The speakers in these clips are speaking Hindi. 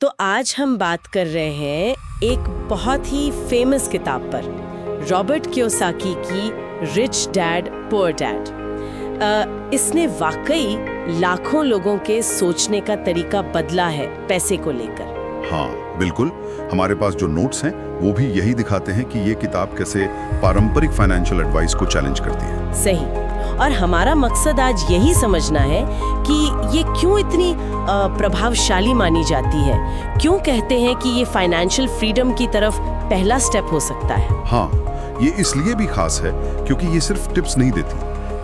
तो आज हम बात कर रहे हैं एक बहुत ही फेमस किताब पर, रॉबर्ट कियोसाकी की रिच डैड पुअर डैड। इसने वाकई लाखों लोगों के सोचने का तरीका बदला है पैसे को लेकर। हाँ बिल्कुल, हमारे पास जो नोट्स हैं वो भी यही दिखाते हैं कि ये किताब कैसे पारंपरिक फाइनेंशियल एडवाइस को चैलेंज करती है। सही। और हमारा मकसद आज यही समझना है कि ये क्यों इतनी प्रभावशाली मानी जाती है, क्यों कहते हैं कि ये फाइनेंशियल फ्रीडम की तरफ पहला स्टेप हो सकता है। हाँ, ये इसलिए भी खास है क्योंकि ये सिर्फ टिप्स नहीं देती,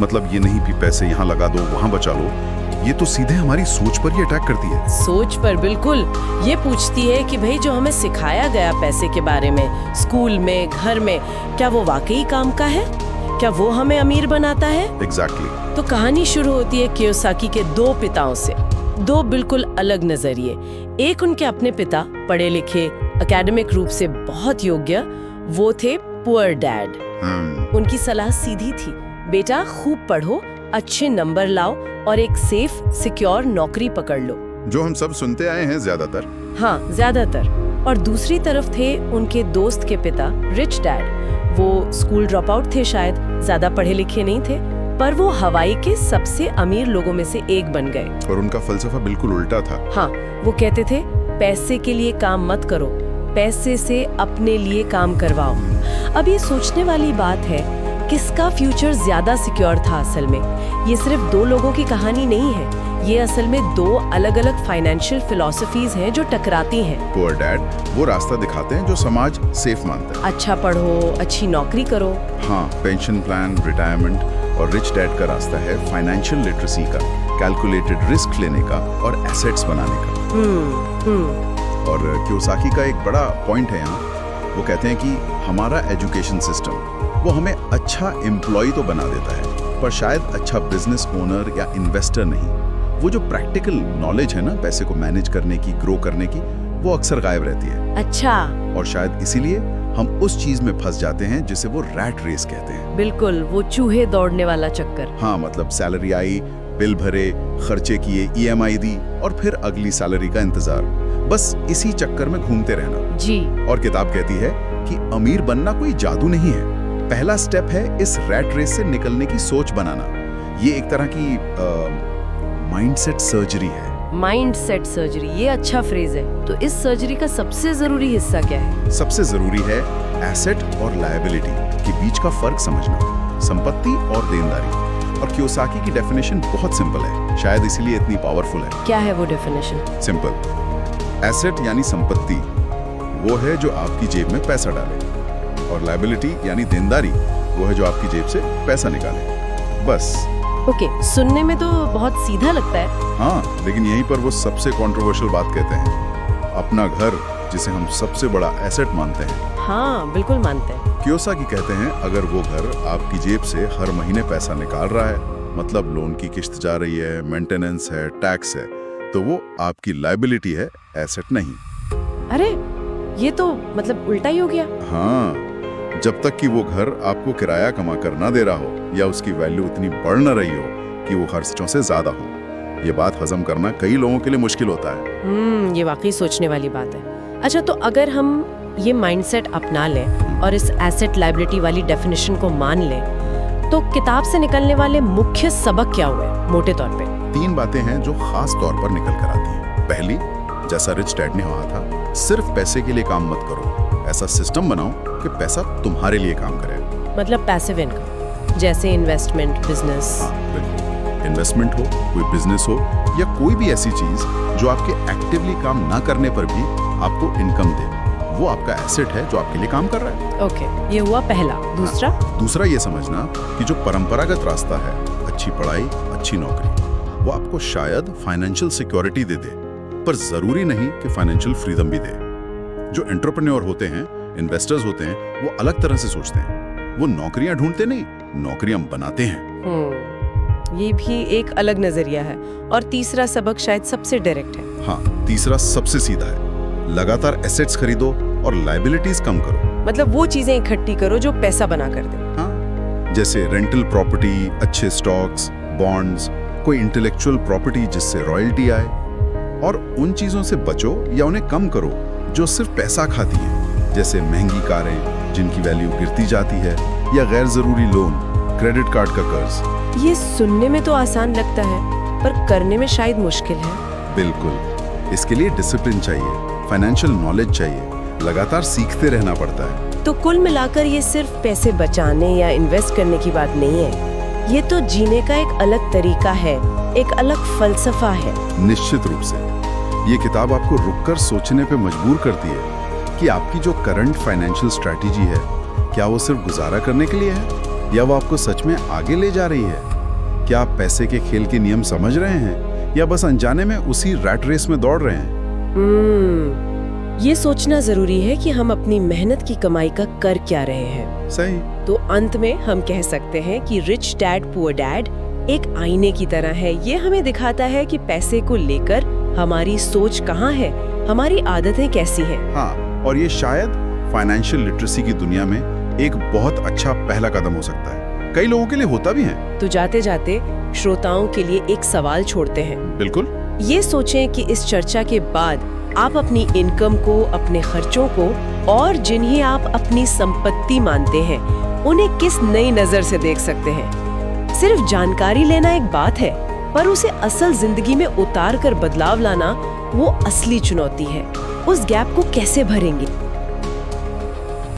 मतलब ये नहीं भी पैसे यहाँ लगा दो वहाँ बचा लो, ये तो सीधे हमारी सोच पर ही अटैक करती है। सोच पर बिल्कुल। ये पूछती है कि भाई जो हमें सिखाया गया पैसे के बारे में स्कूल में, घर में, क्या वो वाकई काम का है? क्या वो हमें अमीर बनाता है? Exactly. तो कहानी शुरू होती है कियोसाकी के दो पिताओं से, दो बिल्कुल अलग नजरिए। एक उनके अपने पिता, पढ़े लिखे, एकेडमिक रूप से बहुत योग्य, वो थे पुअर डैड। उनकी सलाह सीधी थी, बेटा खूब पढ़ो, अच्छे नंबर लाओ और एक सेफ सिक्योर नौकरी पकड़ लो, जो हम सब सुनते आए हैं ज्यादातर। हाँ, ज्यादातर। और दूसरी तरफ थे उनके दोस्त के पिता, रिच डैड। वो स्कूल ड्रॉप आउट थे, शायद ज्यादा पढ़े लिखे नहीं थे, पर वो हवाई के सबसे अमीर लोगों में से एक बन गए। और उनका फलसफा बिल्कुल उल्टा था। हाँ, वो कहते थे पैसे के लिए काम मत करो, पैसे से अपने लिए काम करवाओ। अब ये सोचने वाली बात है, किसका फ्यूचर ज्यादा सिक्योर था असल में? ये सिर्फ दो लोगों की कहानी नहीं है, ये असल में दो अलग अलग फाइनेंशियल फिलॉसफीज हैं जो टकराती हैं। पुअर डैड वो रास्ता दिखाते हैं जो समाज सेफ मानता है। अच्छा पढ़ो, अच्छी नौकरी करो। हाँ, पेंशन प्लान, रिटायरमेंट। और रिच डैड का रास्ता है फाइनेंशियल लिटरेसी का, कैलकुलेटेड रिस्क लेने का और एसेट्स बनाने का। और कियोसाकी का एक बड़ा पॉइंट है यहाँ, वो कहते हैं कि हमारा एजुकेशन सिस्टम वो हमें अच्छा एम्प्लॉय तो बना देता है, पर शायद अच्छा बिजनेस ओनर या इन्वेस्टर नहीं। वो जो प्रैक्टिकल नॉलेज है ना पैसे को मैनेज करने की, ग्रो करने की, वो अक्सर गायब रहती है। अच्छा। और शायद इसीलिए हम उस चीज में फंस जाते हैं जिसे वो रैट रेस कहते हैं। बिल्कुल, वो चूहे दौड़ने वाला चक्कर। हाँ, मतलब सैलरी आई, बिल भरे, खर्चे किए, EMI दी और फिर अगली सैलरी का इंतजार, बस इसी चक्कर में घूमते रहना। जी। और किताब कहती है कि अमीर बनना कोई जादू नहीं है, पहला स्टेप है इस रैट रेस से निकलने की सोच बनाना। ये एक तरह की माइंडसेट सर्जरी है। माइंडसेट सर्जरी, ये अच्छा फ्रेज है। तो इस सर्जरी का सबसे जरूरी हिस्सा क्या है? सबसे जरूरी है एसेट और लायबिलिटी के बीच का फर्क समझना, संपत्ति और देनदारी। और कियोसाकी की डेफिनेशन बहुत सिंपल है, शायद इसीलिए इतनी पावरफुल है। क्या है वो डेफिनेशन? सिंपल, एसेट यानी संपत्ति वो है जो आपकी जेब में पैसा डाले, और लायबिलिटी यानी देनदारी वो है जो आपकी जेब से पैसा निकाले। बस। ओके, सुनने में तो बहुत सीधा लगता है। हाँ, लेकिन यहीं पर वो सबसे कंट्रोवर्शियल बात कहते हैं, अपना घर जिसे हम सबसे बड़ा एसेट मानते हैं। हाँ, बिल्कुल मानते हैं। कियोसाकी कहते हैं अगर वो घर आपकी जेब से हर महीने पैसा निकाल रहा है, मतलब लोन की किस्त जा रही है, मेंटेनेंस है, टैक्स है, तो वो आपकी लायबिलिटी है, एसेट नहीं। अरे, ये तो मतलब उल्टा ही हो गया। हाँ, जब तक कि वो घर आपको किराया कमा कर ना दे रहा हो या उसकी वैल्यू इतनी बढ़ न रही हो कि वो खर्चों से ज्यादा हो। ये बात हजम करना कई लोगों के लिए मुश्किल होता है। ये वाकई सोचने वाली बात है। अच्छा, तो अगर हम ये माइंडसेट अपना लें और इस एसेट लायबिलिटी वाली डेफिनेशन को मान लें, तो किताब से निकलने वाले मुख्य सबक क्या हुए मोटे तौर पे? 3 बातें हैं जो खास तौर पर निकल कर आती हैं। पहली, जैसा रिच डैड ने कहा था, सिर्फ पैसे के लिए काम मत करो, ऐसा सिस्टम बनाओ कि पैसा तुम्हारे लिए काम करे। मतलब पैसिव इनकम, जैसे इन्वेस्टमेंट, बिजनेस। हाँ, बिल्कुल। इन्वेस्टमेंट हो, कोई बिजनेस हो या कोई भी ऐसी चीज जो आपके एक्टिवली काम ना करने पर भी आपको इनकम दे, वो आपका एसेट है जो आपके लिए काम कर रहा है। ओके, ये हुआ पहला। दूसरा? दूसरा ये समझना कि जो परंपरागत रास्ता है, अच्छी पढ़ाई, अच्छी नौकरी, वो आपको शायद फाइनेंशियल सिक्योरिटी दे दे, पर जरूरी नहीं कि फाइनेंशियल फ्रीडम भी दे। जो एंटरप्रेन्योर होते हैं, इन्वेस्टर्स होते हैं, वो अलग तरह से सोचते हैं। वो नौकरियां ढूंढते नहीं, नौकरियां बनाते हैं। ये भी एक अलग नजरिया है। और तीसरा सबक शायद सबसे डायरेक्ट है। हाँ, तीसरा सबसे सीधा है, लगातार एसेट्स खरीदो और लायबिलिटीज कम करो। मतलब वो चीजें इकट्ठी करो जो पैसा बना कर दे। हाँ, जैसे रेंटल प्रॉपर्टी, अच्छे स्टॉक्स, बॉन्ड्स, कोई इंटेलेक्चुअल प्रॉपर्टी जिससे रॉयल्टी आए। और उन चीजों से बचो या उन्हें कम करो जो सिर्फ पैसा खाती हैं, जैसे महंगी कारें जिनकी वैल्यू गिरती जाती है, या गैर जरूरी लोन, क्रेडिट कार्ड का कर्ज। ये सुनने में तो आसान लगता है, पर करने में शायद मुश्किल है। बिल्कुल, इसके लिए डिसिप्लिन चाहिए, फाइनेंशियल नॉलेज चाहिए, लगातार सीखते रहना पड़ता है। तो कुल मिलाकर ये सिर्फ पैसे बचाने या इन्वेस्ट करने की बात नहीं है, ये तो जीने का एक अलग तरीका है, एक अलग फलसफा है। निश्चित रूप से ये किताब आपको रुककर सोचने पे मजबूर करती है कि आपकी जो करंट फाइनेंशियल स्ट्रैटेजी है, क्या वो सिर्फ गुजारा करने के लिए है या वो आपको सच में आगे ले जा रही है। क्या आप पैसे के खेल के नियम समझ रहे हैं या बस अनजाने में उसी रैट रेस में दौड़ रहे हैं। ये सोचना जरूरी है कि हम अपनी मेहनत की कमाई का कर क्या रहे हैं। सही। तो अंत में हम कह सकते हैं कि रिच डैड पुअर डैड एक आईने की तरह है। ये हमें दिखाता है कि पैसे को लेकर हमारी सोच कहाँ है, हमारी आदतें कैसी हैं। हाँ, और ये शायद फाइनेंशियल लिटरेसी की दुनिया में एक बहुत अच्छा पहला कदम हो सकता है। कई लोगों के लिए होता भी है। तो जाते जाते श्रोताओं के लिए एक सवाल छोड़ते हैं। बिल्कुल। ये सोचें कि इस चर्चा के बाद आप अपनी इनकम को, अपने खर्चों को और जिन्हें आप अपनी संपत्ति मानते हैं, उन्हें किस नई नजर से देख सकते हैं। सिर्फ जानकारी लेना एक बात है, पर उसे असल जिंदगी में उतार कर बदलाव लाना वो असली चुनौती है। उस गैप को कैसे भरेंगे?